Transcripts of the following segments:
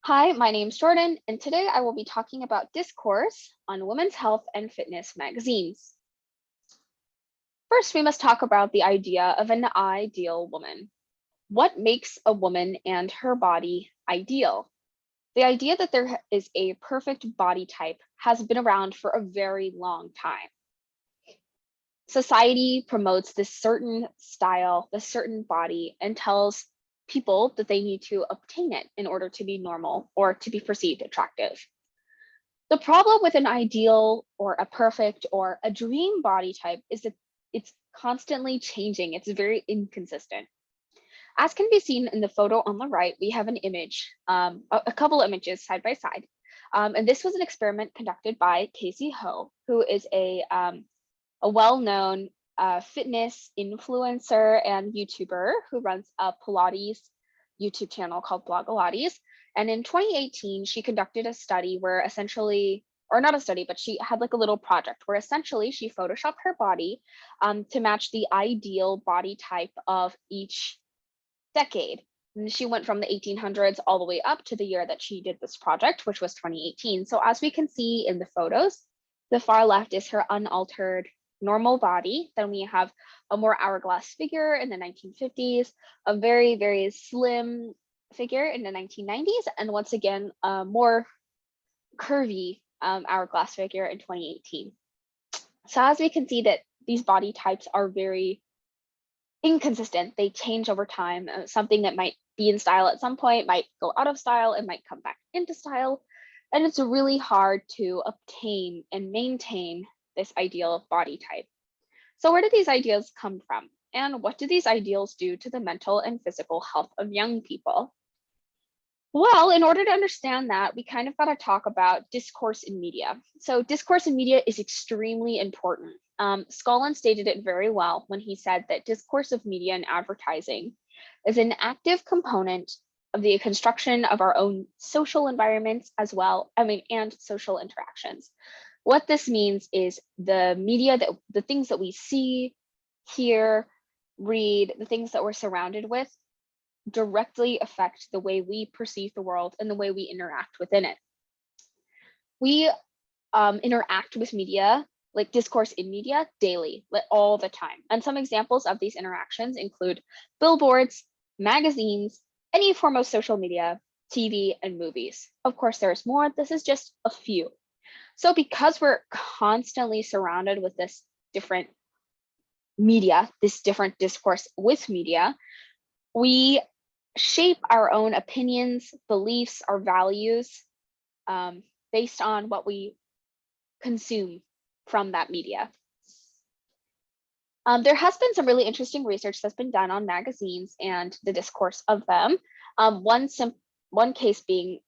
Hi, my name's Jordan, and today I will be talking about Discourse on women's health and fitness magazines. First, we must talk about the idea of an ideal woman. What makes a woman and her body ideal? The idea that there is a perfect body type has been around for a very long time. Society promotes this certain style, this certain body, and tells people that they need to obtain it in order to be normal or to be perceived attractive. The problem with an ideal or a perfect or a dream body type is that it's constantly changing. It's very inconsistent. As can be seen in the photo on the right, we have an image, a couple images side by side. And this was an experiment conducted by Casey Ho, who is a well-known fitness influencer and YouTuber who runs a Pilates YouTube channel called Blogilates. And in 2018, she conducted a study where essentially, or not a study, but she had like a little project where essentially she photoshopped her body to match the ideal body type of each decade. And she went from the 1800s all the way up to the year that she did this project, which was 2018. So as we can see in the photos, the far left is her unaltered normal body. Then we have a more hourglass figure in the 1950s, a very, very slim figure in the 1990s, and once again, a more curvy hourglass figure in 2018. So as we can see that these body types are very inconsistent. They change over time. Something that might be in style at some point might go out of style and might come back into style. And it's really hard to obtain and maintain this ideal body type. So where do these ideas come from? And what do these ideals do to the mental and physical health of young people? Well, in order to understand that, we kind of got to talk about discourse in media. So discourse in media is extremely important. Scullin stated it very well when he said that discourse of media and advertising is an active component of the construction of our own social environments as well, and social interactions. What this means is the media, the things that we see, hear, read, the things that we're surrounded with directly affect the way we perceive the world and the way we interact within it. We interact with media, like discourse in media, daily, all the time. And some examples of these interactions include billboards, magazines, any form of social media, TV, and movies. Of course, there's more. This is just a few. So because we're constantly surrounded with this different media, this different discourse with media, we shape our own opinions, beliefs, our values based on what we consume from that media. There has been some really interesting research that's been done on magazines and the discourse of them. One case being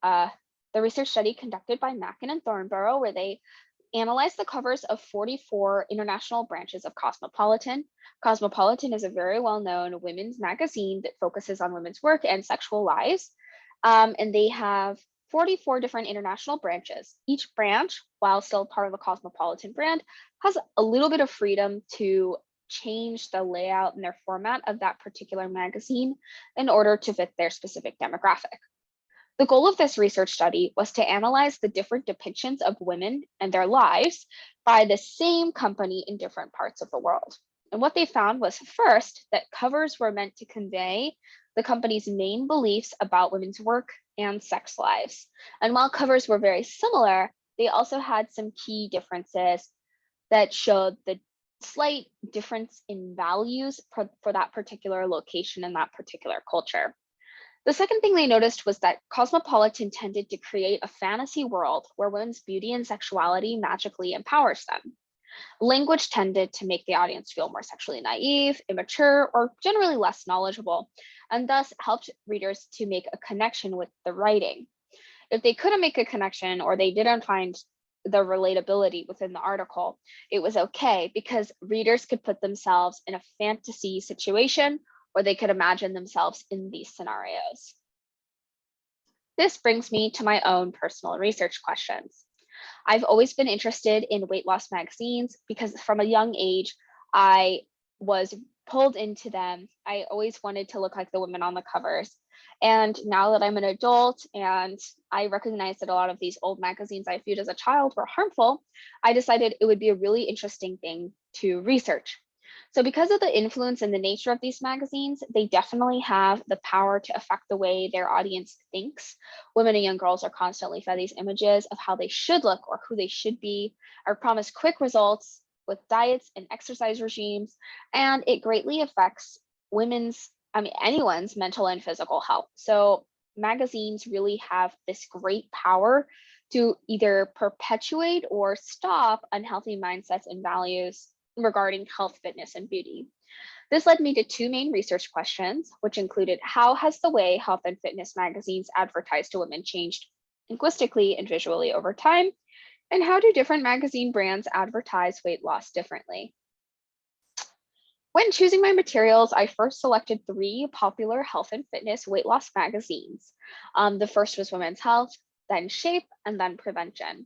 the research study conducted by Mackin and Thornborough, where they analyzed the covers of 44 international branches of Cosmopolitan. Cosmopolitan is a very well-known women's magazine that focuses on women's work and sexual lives. And they have 44 different international branches. Each branch, while still part of the Cosmopolitan brand, has a little bit of freedom to change the layout and their format of that particular magazine in order to fit their specific demographic. The goal of this research study was to analyze the different depictions of women and their lives by the same company in different parts of the world. And what they found was first, that covers were meant to convey the company's main beliefs about women's work and sex lives. And while covers were very similar, they also had some key differences that showed the slight difference in values for that particular location and that particular culture. The second thing they noticed was that Cosmopolitan tended to create a fantasy world where women's beauty and sexuality magically empowers them. Language tended to make the audience feel more sexually naive, immature, or generally less knowledgeable, and thus helped readers to make a connection with the writing. If they couldn't make a connection or they didn't find the relatability within the article, it was okay because readers could put themselves in a fantasy situation or they could imagine themselves in these scenarios. This brings me to my own personal research questions. I've always been interested in weight loss magazines because from a young age, I was pulled into them. I always wanted to look like the women on the covers. And now that I'm an adult and I recognize that a lot of these old magazines I viewed as a child were harmful, I decided it would be a really interesting thing to research. So because of the influence and the nature of these magazines, they definitely have the power to affect the way their audience thinks. Women and young girls are constantly fed these images of how they should look or who they should be, are promised quick results with diets and exercise regimes, and it greatly affects anyone's mental and physical health. So magazines really have this great power to either perpetuate or stop unhealthy mindsets and values regarding health, fitness, and beauty. This led me to two main research questions, which included how has the way health and fitness magazines advertise to women changed linguistically and visually over time? And how do different magazine brands advertise weight loss differently? When choosing my materials, I first selected three popular health and fitness weight loss magazines. The first was Women's Health, then Shape, and then Prevention.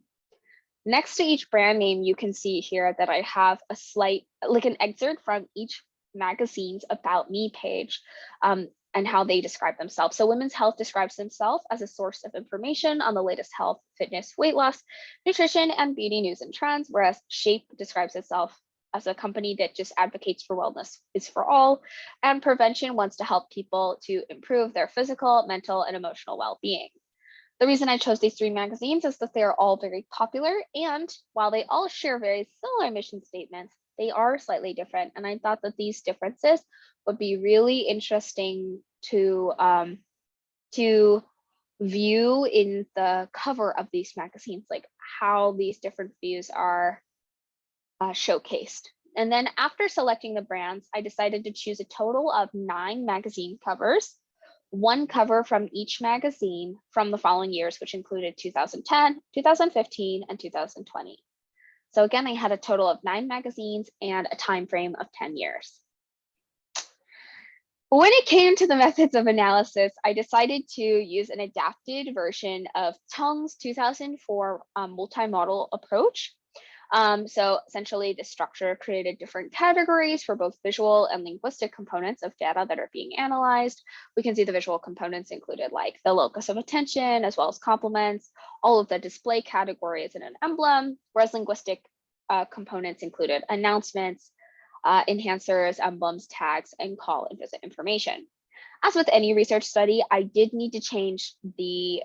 Next to each brand name, you can see here that I have a an excerpt from each magazine's About Me page and how they describe themselves. So Women's Health describes themselves as a source of information on the latest health, fitness, weight loss, nutrition, and beauty news and trends, whereas Shape describes itself as a company that just advocates for wellness is for all, and Prevention wants to help people to improve their physical, mental, and emotional well-being. The reason I chose these three magazines is that they are all very popular, and while they all share very similar mission statements, they are slightly different. And I thought that these differences would be really interesting to view in the cover of these magazines, like how these different views are showcased. And then after selecting the brands, I decided to choose a total of 9 magazine covers, one cover from each magazine from the following years, which included 2010, 2015, and 2020. So again, I had a total of 9 magazines and a time frame of 10 years. When it came to the methods of analysis, I decided to use an adapted version of Tung's 2004 multimodal approach. So essentially, the structure created different categories for both visual and linguistic components of data that are being analyzed. We can see the visual components included like the locus of attention, as well as complements, all of the display categories and an emblem, whereas linguistic components included announcements, enhancers, emblems, tags, and call and visit information. As with any research study, I did need to change the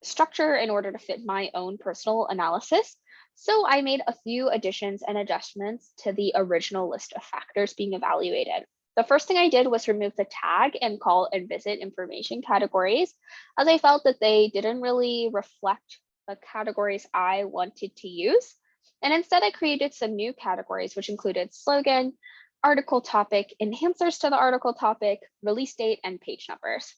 structure in order to fit my own personal analysis. So I made a few additions and adjustments to the original list of factors being evaluated. The first thing I did was remove the tag and call and visit information categories, as I felt that they didn't really reflect the categories I wanted to use. And instead, I created some new categories, which included slogan, article topic, enhancers to the article topic, release date, and page numbers.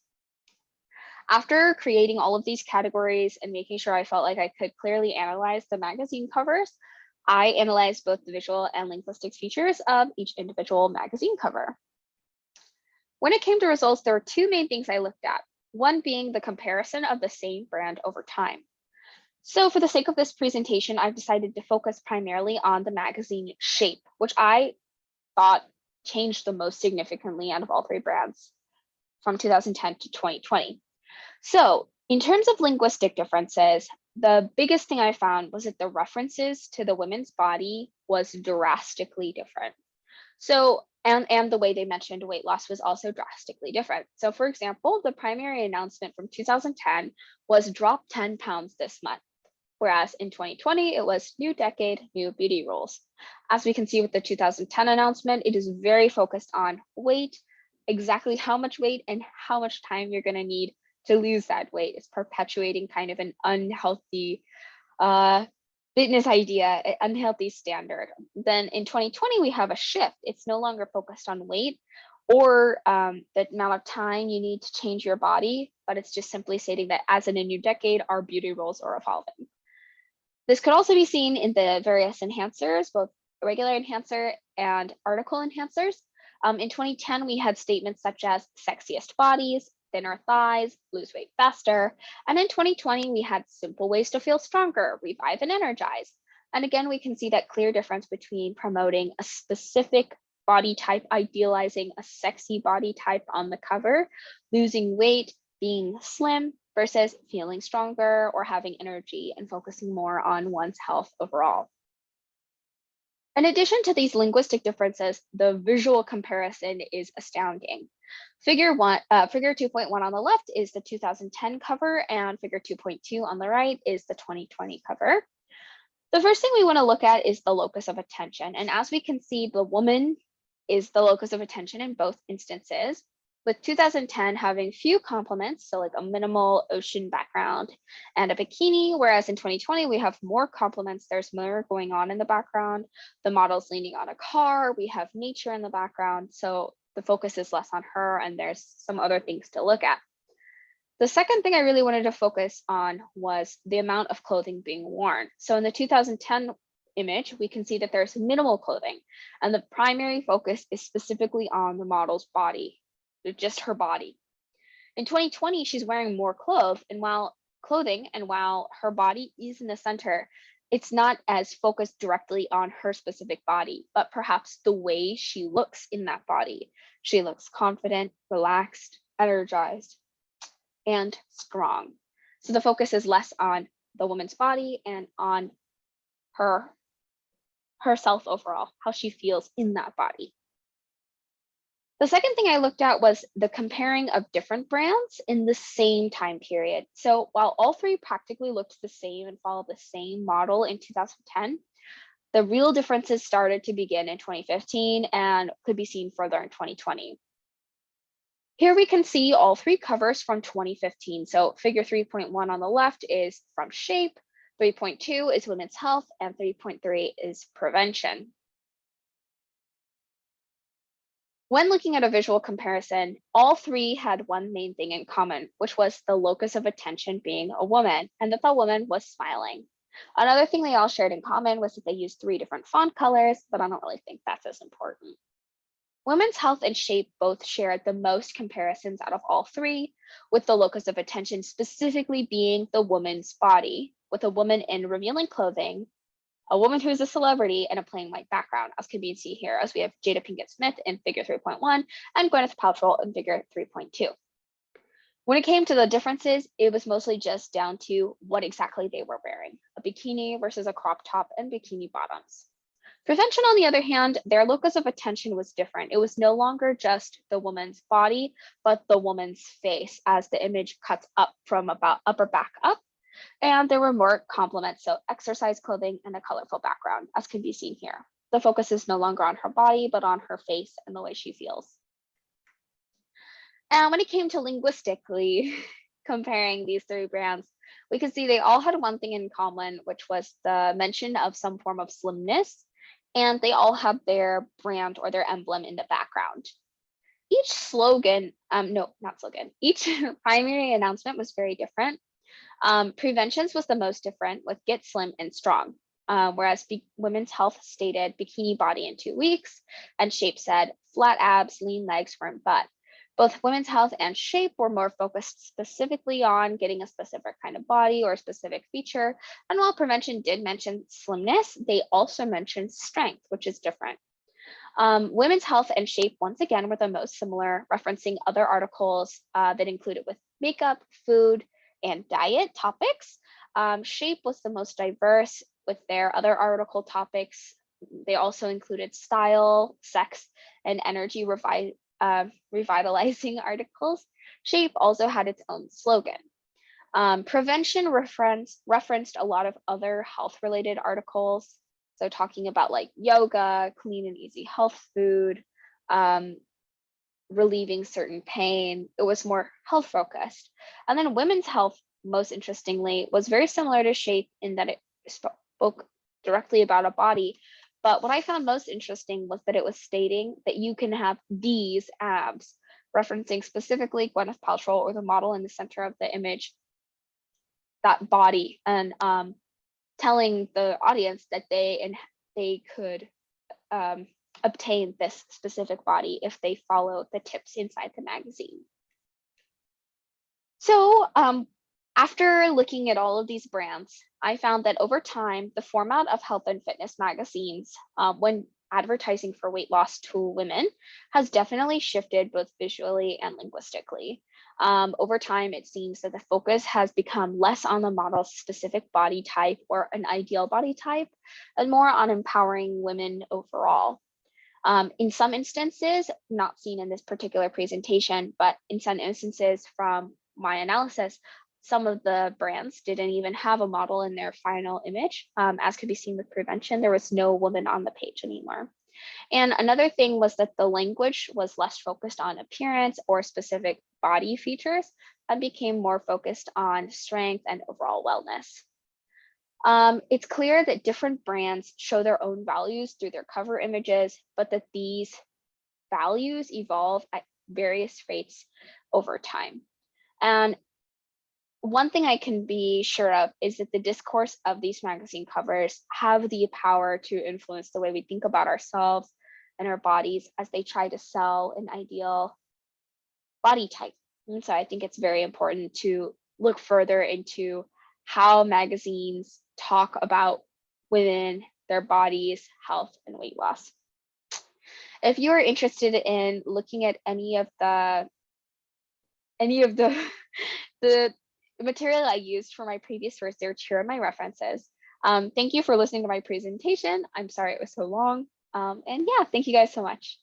After creating all of these categories and making sure I felt like I could clearly analyze the magazine covers, I analyzed both the visual and linguistic features of each individual magazine cover. When it came to results, there were two main things I looked at, one being the comparison of the same brand over time. So for the sake of this presentation, I've decided to focus primarily on the magazine Shape, which I thought changed the most significantly out of all three brands from 2010 to 2020. So in terms of linguistic differences, the biggest thing I found was that the references to the women's body was drastically different. So, and the way they mentioned weight loss was also drastically different. So for example, the primary announcement from 2010 was drop 10 pounds this month, whereas in 2020, it was new decade, new beauty rules. As we can see with the 2010 announcement, it is very focused on weight, exactly how much weight and how much time you're gonna need to lose that weight. It's perpetuating kind of an unhealthy fitness idea, an unhealthy standard. Then in 2020, we have a shift. It's no longer focused on weight or the amount of time you need to change your body, but it's just simply stating that as in a new decade, our beauty rules are evolving. This could also be seen in the various enhancers, both regular enhancer and article enhancers. In 2010, we had statements such as sexiest bodies, thinner thighs, lose weight faster. And in 2020, we had simple ways to feel stronger, revive and energize. And again, we can see that clear difference between promoting a specific body type, idealizing a sexy body type on the cover, losing weight, being slim versus feeling stronger or having energy and focusing more on one's health overall. In addition to these linguistic differences, the visual comparison is astounding. Figure 2.1 on the left is the 2010 cover, and figure 2.2 on the right is the 2020 cover. The first thing we want to look at is the locus of attention. And as we can see, the woman is the locus of attention in both instances, with 2010 having few complements, so like a minimal ocean background and a bikini, whereas in 2020 we have more complements. There's more going on in the background. The model's leaning on a car, we have nature in the background, so the focus is less on her and there's some other things to look at. The second thing I really wanted to focus on was the amount of clothing being worn. So in the 2010 image, we can see that there's minimal clothing, and the primary focus is specifically on the model's body, just her body. In 2020, she's wearing more clothes, and while her body is in the center, it's not as focused directly on her specific body, but perhaps the way she looks in that body. She looks confident, relaxed, energized, and strong. So the focus is less on the woman's body and on herself overall, how she feels in that body. The second thing I looked at was the comparing of different brands in the same time period. So while all three practically looked the same and followed the same model in 2010, the real differences started to begin in 2015 and could be seen further in 2020. Here we can see all three covers from 2015. So figure 3.1 on the left is from Shape, 3.2 is women's health, and 3.3 is prevention. When looking at a visual comparison, all three had one main thing in common, which was the locus of attention being a woman, and that the woman was smiling. Another thing they all shared in common was that they used 3 different font colors, but I don't really think that's as important. Women's health and Shape both shared the most comparisons out of all three, with the locus of attention specifically being the woman's body, with a woman in revealing clothing, a woman who's a celebrity, and a plain white background, as can be seen here, as we have Jada Pinkett Smith in figure 3.1 and Gwyneth Paltrow in figure 3.2. When it came to the differences, it was mostly just down to what exactly they were wearing, a bikini versus a crop top and bikini bottoms. Prevention, on the other hand, their locus of attention was different. It was no longer just the woman's body, but the woman's face, as the image cuts up from about upper back up. And there were more complements, so exercise clothing and a colorful background, as can be seen here. The focus is no longer on her body, but on her face and the way she feels. And when it came to linguistically comparing these three brands, we could see they all had one thing in common, which was the mention of some form of slimness, and they all have their brand or their emblem in the background. Each each primary announcement was very different. Preventions was the most different, with Get Slim and Strong, whereas Women's Health stated bikini body in 2 weeks, and Shape said flat abs, lean legs, firm butt. Both Women's Health and Shape were more focused specifically on getting a specific kind of body or a specific feature. And while Prevention did mention slimness, they also mentioned strength, which is different. Women's Health and Shape, once again, were the most similar, referencing other articles that included with makeup, food, and diet topics. Shape was the most diverse with their other article topics. They also included style, sex, and energy revitalizing articles. Shape also had its own slogan. Prevention referenced a lot of other health-related articles. So talking about like yoga, clean and easy health food, relieving certain pain. It was more health focused. And then Women's Health, most interestingly, was very similar to Shape in that it spoke directly about a body. But what I found most interesting was that it was stating that you can have these abs, referencing specifically Gwyneth Paltrow, or the model in the center of the image, that body, and telling the audience that they could obtain this specific body if they follow the tips inside the magazine. So after looking at all of these brands, I found that over time, the format of health and fitness magazines, when advertising for weight loss to women, has definitely shifted both visually and linguistically. Over time, it seems that the focus has become less on the model's specific body type or an ideal body type, and more on empowering women overall. In some instances, not seen in this particular presentation, but in some instances from my analysis, some of the brands didn't even have a model in their final image. As could be seen with prevention, there was no woman on the page anymore. And another thing was that the language was less focused on appearance or specific body features and became more focused on strength and overall wellness. It's clear that different brands show their own values through their cover images, but that these values evolve at various rates over time. And one thing I can be sure of is that the discourse of these magazine covers have the power to influence the way we think about ourselves and our bodies as they try to sell an ideal body type. And so I think it's very important to look further into how magazines talk about women, their bodies, health, and weight loss. If you are interested in looking at any of the the material I used for my previous research, here are my references. Thank you for listening to my presentation. I'm sorry it was so long. And yeah, thank you guys so much.